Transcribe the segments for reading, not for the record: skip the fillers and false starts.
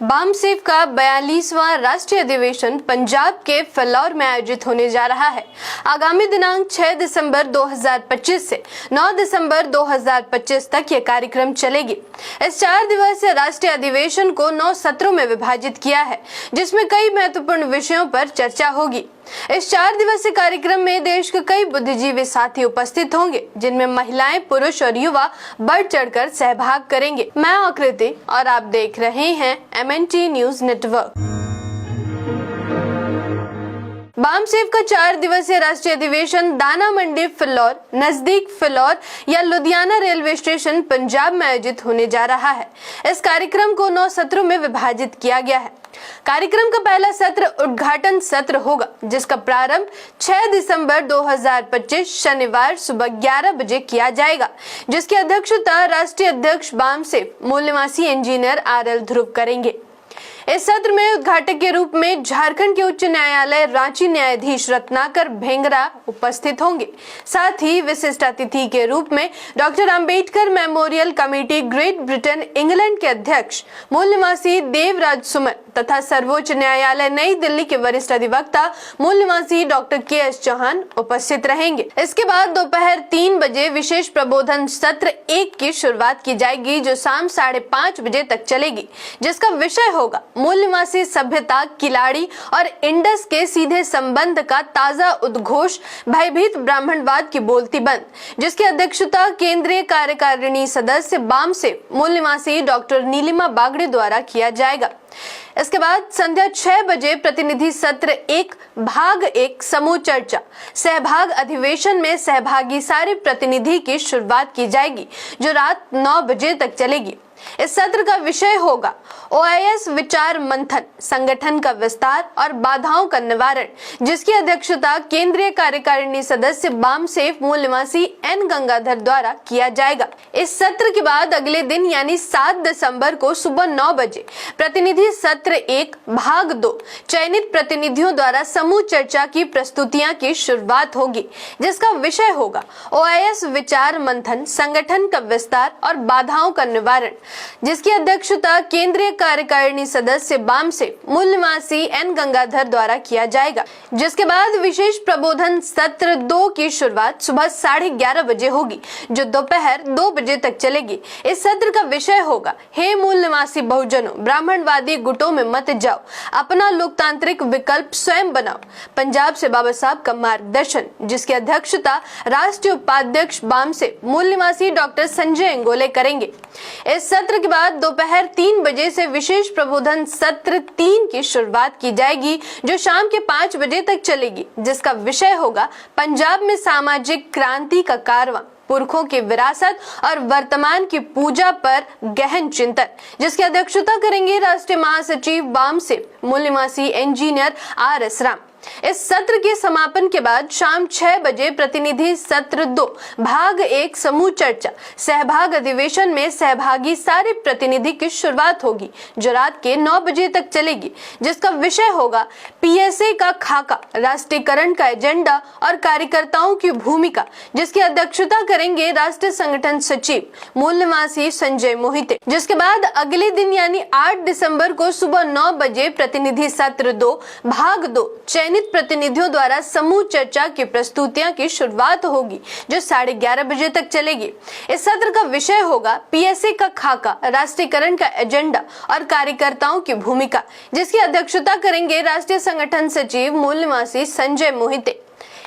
बामसेफ का 42वां राष्ट्रीय अधिवेशन पंजाब के फिलौर में आयोजित होने जा रहा है। आगामी दिनांक 6 दिसंबर 2025 से 9 दिसंबर 2025 तक ये कार्यक्रम चलेगी। इस 4 दिवसीय राष्ट्रीय अधिवेशन को 9 सत्रों में विभाजित किया है, जिसमें कई महत्वपूर्ण विषयों पर चर्चा होगी। इस 4 दिवसीय कार्यक्रम में देश के कई बुद्धिजीवी साथी उपस्थित होंगे, जिनमें महिलाएं, पुरुष और युवा बढ़ चढ़कर सहभाग करेंगे। मैं आकृति और आप देख रहे हैं MNT न्यूज नेटवर्क। बामसेफ का 4 दिवसीय राष्ट्रीय अधिवेशन दाना मंडी फिलौर नजदीक फिलौर या लुधियाना रेलवे स्टेशन पंजाब में आयोजित होने जा रहा है। इस कार्यक्रम को 9 सत्रों में विभाजित किया गया है। कार्यक्रम का पहला सत्र उद्घाटन सत्र होगा, जिसका प्रारंभ 6 दिसंबर 2025 शनिवार सुबह 11 बजे किया जाएगा, जिसकी अध्यक्षता राष्ट्रीय अध्यक्ष बामसेफ मूल निवासी इंजीनियर RL ध्रुव करेंगे। इस सत्र में उद्घाटक के रूप में झारखंड के उच्च न्यायालय रांची न्यायाधीश रत्नाकर भेंगरा उपस्थित होंगे। साथ ही विशिष्ट अतिथि के रूप में doctor Ambedkar memorial committee great Britain England के अध्यक्ष मूल निवासी देवराज सुमन तथा सर्वोच्च न्यायालय नई दिल्ली के वरिष्ठ अधिवक्ता मूल निवासी डॉक्टर KS चौहान उपस्थित रहेंगे। इसके बाद दोपहर 3 बजे विशेष प्रबोधन सत्र 1 की शुरुआत की जाएगी, जो शाम 5:30 बजे तक चलेगी, जिसका विषय होगा मूल निवासी सभ्यता, किलाड़ी और इंडस के सीधे संबंध का ताजा उद्घोष, भयभीत ब्राह्मणवाद की बोलती बंद, जिसकी अध्यक्षता केंद्रीय कार्यकारिणी सदस्य बामसेफ मूल निवासी डॉक्टर नीलिमा बागड़े द्वारा किया जाएगा। इसके बाद संध्या 6 बजे प्रतिनिधि सत्र 1 भाग 1 समूह चर्चा सहभाग अधिवेशन में सहभागी सारे प्रतिनिधि की शुरुआत की जाएगी, जो रात 9 बजे तक चलेगी। इस सत्र का विषय होगा OIS विचार मंथन, संगठन का विस्तार और बाधाओं का निवारण, जिसकी अध्यक्षता केंद्रीय कार्यकारिणी सदस्य बामसेफ मूल निवासी N गंगाधर द्वारा किया जाएगा। इस सत्र के बाद अगले दिन यानी 7 दिसंबर को सुबह 9 बजे प्रतिनिधि सत्र 1 भाग 2 चयनित प्रतिनिधियों द्वारा समूह चर्चा की प्रस्तुतियां की शुरुआत होगी, जिसका विषय होगा OIS विचार मंथन, संगठन का विस्तार और बाधाओं का निवारण, जिसकी अध्यक्षता केंद्रीय कार्यकारिणी सदस्य बामसेफ मूल निवासी N गंगाधर द्वारा किया जाएगा। जिसके बाद विशेष प्रबोधन सत्र 2 की शुरुआत सुबह 11:30 बजे होगी, जो दोपहर 2 बजे तक चलेगी। इस सत्र का विषय होगा हे मूल निवासी बहुजनों, ब्राह्मणवादी गुटों में मत जाओ, अपना लोकतांत्रिक विकल्प स्वयं बनाओ, पंजाब से बाबा साहब का मार्गदर्शन, जिसकी अध्यक्षता राष्ट्रीय उपाध्यक्ष बामसेफ मूल निवासी डॉक्टर संजय इंगोले करेंगे। इस सत्र के बाद दोपहर 3 बजे से विशेष प्रबोधन सत्र 3 की शुरुआत की जाएगी, जो शाम के 5 बजे तक चलेगी, जिसका विषय होगा पंजाब में सामाजिक क्रांति का कारवां, पुरखों की विरासत और वर्तमान की पूजा पर गहन चिंतन, जिसकी अध्यक्षता करेंगे राष्ट्रीय महासचिव बामसेफ मूल निवासी इंजीनियर RS राम। इस सत्र के समापन के बाद शाम 6 बजे प्रतिनिधि सत्र 2 भाग 1 समूह चर्चा सहभाग अधिवेशन में सहभागी सारे प्रतिनिधि की शुरुआत होगी, जो रात के 9 बजे तक चलेगी, जिसका विषय होगा PSA का खाका, राष्ट्रीयकरण का एजेंडा और कार्यकर्ताओं की भूमिका, जिसकी अध्यक्षता करेंगे राष्ट्रीय संगठन सचिव मूल निवासी संजय मोहिते। जिसके बाद अगले दिन यानी 8 दिसंबर को सुबह 9 बजे प्रतिनिधि सत्र 2 भाग 2 चयनित प्रतिनिधियों द्वारा समूह चर्चा की प्रस्तुतियां की शुरुआत होगी, जो 11:30 बजे तक चलेगी। इस सत्र का विषय होगा PSA का खाका, राष्ट्रीयकरण का एजेंडा और कार्यकर्ताओं की भूमिका, जिसकी अध्यक्षता करेंगे राष्ट्रीय संगठन सचिव मूल निवासी संजय मोहिते।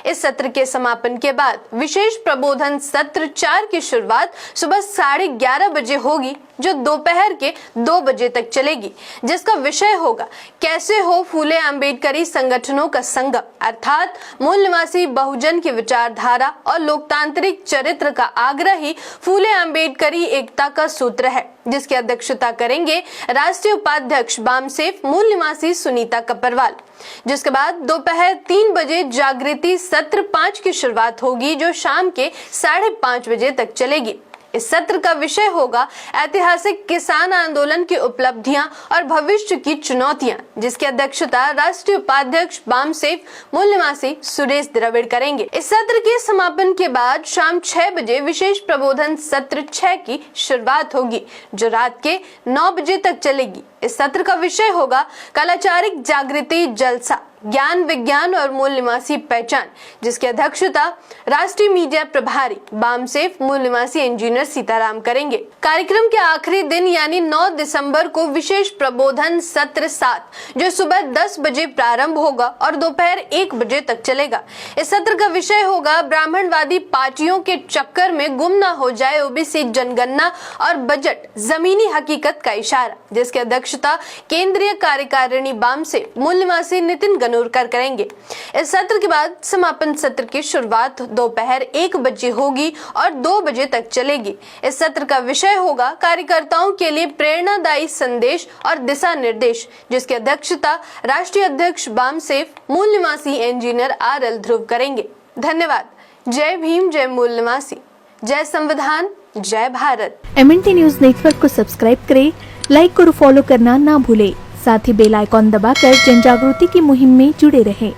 इस सत्र के समापन के बाद विशेष प्रबोधन सत्र 4 की शुरुआत सुबह 11:30 बजे होगी, जो दोपहर के 2 बजे तक चलेगी, जिसका विषय होगा कैसे हो फूले अम्बेडकरी संगठनों का संगम, अर्थात मूल निवासी बहुजन की विचारधारा और लोकतांत्रिक चरित्र का आग्रह ही फूले अम्बेडकरी एकता का सूत्र है, जिसकी अध्यक्षता करेंगे राष्ट्रीय उपाध्यक्ष बामसेफ मूल निवासी सुनीता कपरवाल। जिसके बाद दोपहर 3 बजे जागृति सत्र 5 की शुरुआत होगी, जो शाम के 5:30 बजे तक चलेगी। इस सत्र का विषय होगा ऐतिहासिक किसान आंदोलन की उपलब्धियां और भविष्य की चुनौतियां, जिसकी अध्यक्षता राष्ट्रीय उपाध्यक्ष बामसेफ मूल निवासी सुरेश द्रविड़ करेंगे। इस सत्र के समापन के बाद शाम 6 बजे विशेष प्रबोधन सत्र 6 की शुरुआत होगी, जो रात के 9 बजे तक चलेगी। इस सत्र का विषय होगा कलाचारिक जागृति जलसा, ज्ञान विज्ञान और मूल निवासी पहचान, जिसकी अध्यक्षता राष्ट्रीय मीडिया प्रभारी बामसेफ मूल निवासी इंजीनियर सीताराम करेंगे। कार्यक्रम के आखिरी दिन यानी 9 दिसंबर को विशेष प्रबोधन सत्र 7, जो सुबह 10 बजे प्रारंभ होगा और दोपहर 1 बजे तक चलेगा। इस सत्र का विषय होगा ब्राह्मणवादी पार्टियों के चक्कर में गुम न हो जाए ओबीसी जनगणना और बजट, जमीनी हकीकत का इशारा, जिसकी अध्यक्षता केंद्रीय कार्यकारिणी बामसेफ मूल निवासी नितिन गनोरकर करेंगे। इस सत्र के बाद समापन सत्र की शुरुआत दोपहर 1 बजे होगी और 2 बजे तक चलेगी। इस सत्र का विषय होगा कार्यकर्ताओं के लिए प्रेरणादायी संदेश और दिशा निर्देश, जिसकी अध्यक्षता राष्ट्रीय अध्यक्ष बामसेफ मूल निवासी इंजीनियर RL ध्रुव करेंगे। धन्यवाद। जय भीम, जय मूल निवासी, जय संविधान, जय भारत। MNT न्यूज नेटवर्क को सब्सक्राइब करें, लाइक और फॉलो करना ना भूलें। साथ ही बेल आइकॉन दबाकर जन जागृति की मुहिम में जुड़े रहें।